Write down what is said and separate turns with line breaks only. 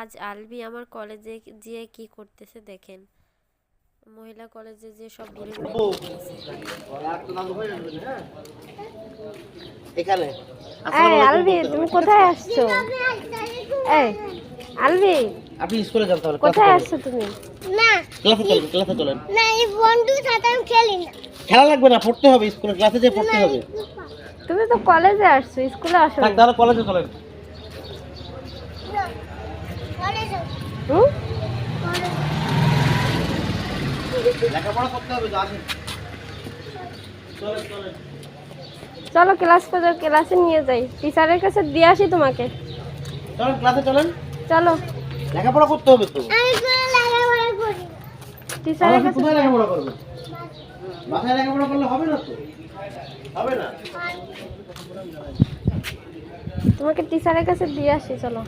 আজ আলবি আমার কলেজে যেয়ে কি করতেছে দেখেন, মহিলা কলেজে যে সব ঘুরে ঘুরে দেখতেছে।
এখানে
এই আলবি তুমি কোথায় আসছো? এই আলবি
আপনি স্কুলে যান তাহলে।
কোথায় আসছো তুমি?
না
ক্লাসে চলেন।
না এই বন্ধুর সাথে আমি খেলি না।
খেলা লাগবে না, পড়তে হবে, স্কুলে ক্লাসে যেয়ে পড়তে হবে।
তুমি তো কলেজে আসছো, স্কুলে আসো
থাক তাহলে কলেজে চলেন।
কলেজে
হুম?
লেখাপড়া করতে হবে তো, আসেন। চলেন চলেন।
চলো ক্লাস করে ক্লাসে নিয়ে যাই, টিচারের কাছে দিয়ে আসি তোমাকে।
চলেন ক্লাসে চলেন।
চলো
লেখাপড়া করতে হবে তো।
আমি কোনো লেখাপড়া করি না।
টিচারের
আপনি
কাছে
কোথায় লেখাপড়া করবেন? বাসায় লেখাপড়া করলে হবে না তো, হবে না।
তোমাকে টিচারের কাছে দিয়ে আসি, চলো।